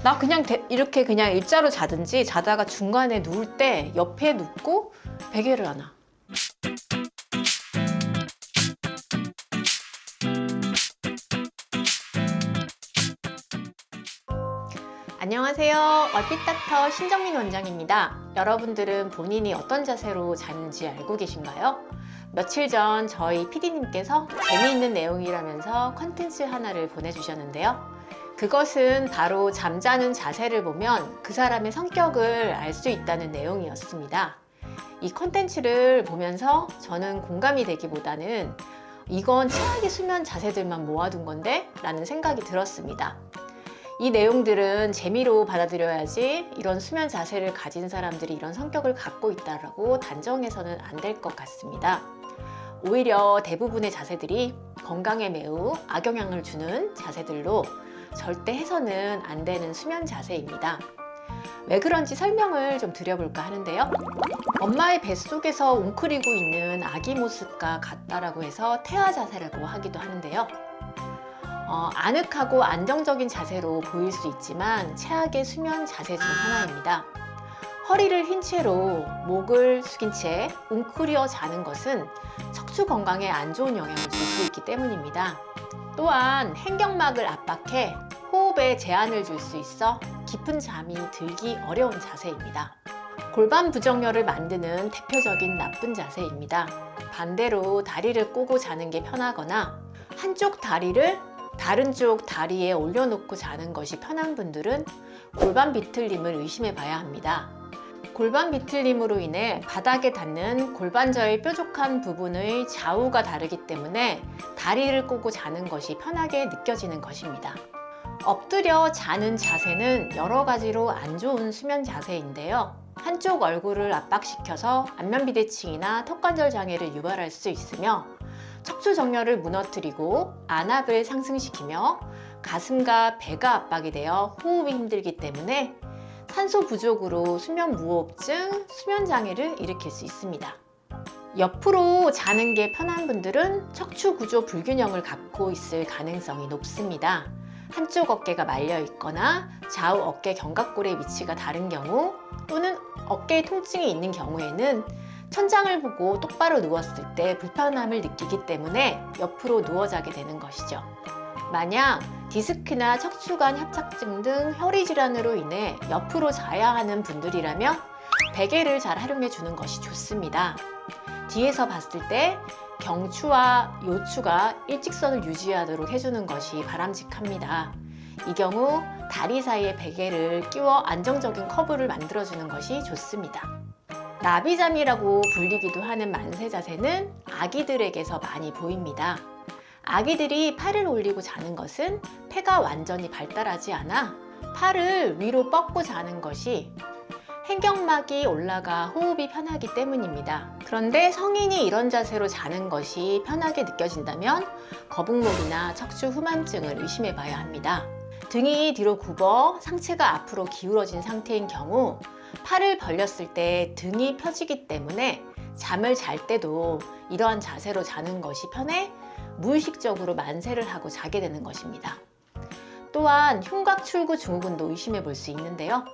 나 그냥 이렇게 그냥 일자로 자든지 자다가 중간에 누울 때 옆에 눕고 베개를 안아. 안녕하세요. 얼핏닥터 신정민 원장입니다. 여러분들은 본인이 어떤 자세로 자는지 알고 계신가요? 며칠 전 저희 PD님께서 재미있는 내용이라면서 컨텐츠 하나를 보내주셨는데요. 그것은 바로 잠자는 자세를 보면 그 사람의 성격을 알 수 있다는 내용이었습니다. 이 컨텐츠를 보면서 저는 공감이 되기보다는 이건 최악의 수면 자세들만 모아둔 건데? 라는 생각이 들었습니다. 이 내용들은 재미로 받아들여야지 이런 수면 자세를 가진 사람들이 이런 성격을 갖고 있다고 단정해서는 안 될 것 같습니다. 오히려 대부분의 자세들이 건강에 매우 악영향을 주는 자세들로 절대 해서는 안 되는 수면 자세입니다. 왜 그런지 설명을 좀 드려볼까 하는데요. 엄마의 뱃속에서 웅크리고 있는 아기 모습과 같다라고 해서 태아 자세라고 하기도 하는데요. 아늑하고 안정적인 자세로 보일 수 있지만 최악의 수면 자세 중 하나입니다. 허리를 흰 채로 목을 숙인 채 웅크려 자는 것은 척추 건강에 안 좋은 영향을 줄 수 있기 때문입니다. 또한 행경막을 압박해 호흡에 제한을 줄 수 있어 깊은 잠이 들기 어려운 자세입니다. 골반 부정혈을 만드는 대표적인 나쁜 자세입니다. 반대로 다리를 꼬고 자는 게 편하거나 한쪽 다리를 다른 쪽 다리에 올려놓고 자는 것이 편한 분들은 골반 비틀림을 의심해 봐야 합니다. 골반 비틀림으로 인해 바닥에 닿는 골반저의 뾰족한 부분의 좌우가 다르기 때문에 다리를 꼬고 자는 것이 편하게 느껴지는 것입니다. 엎드려 자는 자세는 여러 가지로 안 좋은 수면 자세인데요. 한쪽 얼굴을 압박시켜서 안면비대칭이나 턱관절 장애를 유발할 수 있으며 척추 정렬을 무너뜨리고 안압을 상승시키며 가슴과 배가 압박이 되어 호흡이 힘들기 때문에 산소 부족으로 수면 무호흡증, 수면 장애를 일으킬 수 있습니다. 옆으로 자는 게 편한 분들은 척추 구조 불균형을 갖고 있을 가능성이 높습니다. 한쪽 어깨가 말려 있거나 좌우 어깨 견갑골의 위치가 다른 경우 또는 어깨에 통증이 있는 경우에는 천장을 보고 똑바로 누웠을 때 불편함을 느끼기 때문에 옆으로 누워 자게 되는 것이죠. 만약 디스크나 척추관 협착증 등 혈위 질환으로 인해 옆으로 자야 하는 분들이라면 베개를 잘 활용해 주는 것이 좋습니다. 뒤에서 봤을 때 경추와 요추가 일직선을 유지하도록 해주는 것이 바람직합니다. 이 경우 다리 사이에 베개를 끼워 안정적인 커브를 만들어주는 것이 좋습니다. 나비잠이라고 불리기도 하는 만세 자세는 아기들에게서 많이 보입니다. 아기들이 팔을 올리고 자는 것은 폐가 완전히 발달하지 않아 팔을 위로 뻗고 자는 것이 행경막이 올라가 호흡이 편하기 때문입니다. 그런데 성인이 이런 자세로 자는 것이 편하게 느껴진다면 거북목이나 척추 후만증을 의심해 봐야 합니다. 등이 뒤로 굽어 상체가 앞으로 기울어진 상태인 경우 팔을 벌렸을 때 등이 펴지기 때문에 잠을 잘 때도 이러한 자세로 자는 것이 편해 무의식적으로 만세를 하고 자게 되는 것입니다. 또한 흉곽출구 증후군도 의심해 볼 수 있는데요.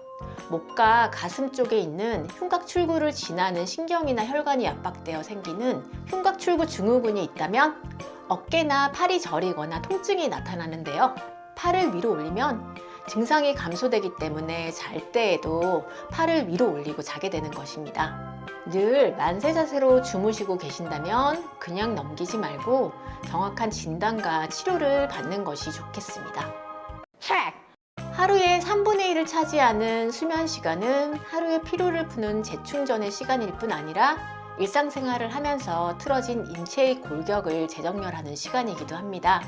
목과 가슴 쪽에 있는 흉곽출구를 지나는 신경이나 혈관이 압박되어 생기는 흉곽출구 증후군이 있다면 어깨나 팔이 저리거나 통증이 나타나는데요. 팔을 위로 올리면 증상이 감소되기 때문에 잘 때에도 팔을 위로 올리고 자게 되는 것입니다. 늘 만세 자세로 주무시고 계신다면 그냥 넘기지 말고 정확한 진단과 치료를 받는 것이 좋겠습니다. 하루에 3분의 1을 차지하는 수면 시간은 하루의 피로를 푸는 재충전의 시간일 뿐 아니라 일상생활을 하면서 틀어진 인체의 골격을 재정렬하는 시간이기도 합니다.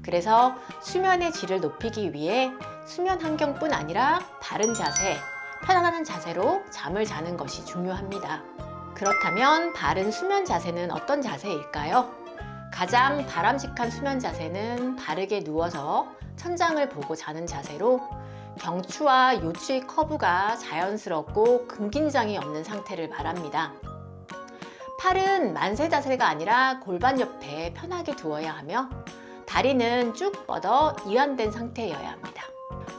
그래서 수면의 질을 높이기 위해 수면 환경뿐 아니라 바른 자세, 편안한 자세로 잠을 자는 것이 중요합니다. 그렇다면 바른 수면 자세는 어떤 자세일까요? 가장 바람직한 수면 자세는 바르게 누워서 천장을 보고 자는 자세로 경추와 요추의 커브가 자연스럽고 근긴장이 없는 상태를 말합니다. 팔은 만세 자세가 아니라 골반 옆에 편하게 두어야 하며 다리는 쭉 뻗어 이완된 상태여야 합니다.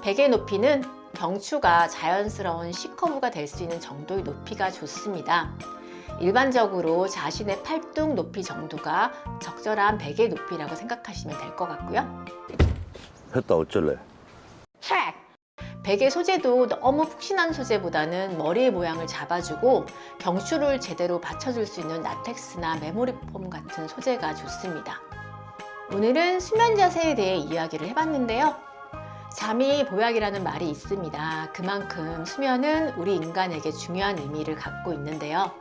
베개 높이는 경추가 자연스러운 C커브가 될 수 있는 정도의 높이가 좋습니다. 일반적으로 자신의 팔뚝 높이 정도가 적절한 베개 높이라고 생각하시면 될 것 같고요. 했다 어쩔래? 베개 소재도 너무 푹신한 소재보다는 머리의 모양을 잡아주고 경추를 제대로 받쳐줄 수 있는 라텍스나 메모리 폼 같은 소재가 좋습니다. 오늘은 수면 자세에 대해 이야기를 해봤는데요. 잠이 보약이라는 말이 있습니다. 그만큼 수면은 우리 인간에게 중요한 의미를 갖고 있는데요.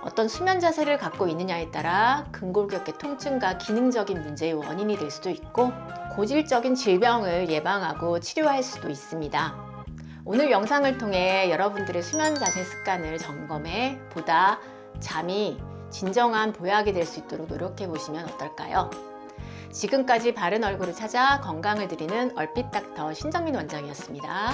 어떤 수면 자세를 갖고 있느냐에 따라 근골격계 통증과 기능적인 문제의 원인이 될 수도 있고 고질적인 질병을 예방하고 치료할 수도 있습니다. 오늘 영상을 통해 여러분들의 수면 자세 습관을 점검해 보다 잠이 진정한 보약이 될 수 있도록 노력해 보시면 어떨까요? 지금까지 바른 얼굴을 찾아 건강을 드리는 얼핏 닥터 신정민 원장이었습니다.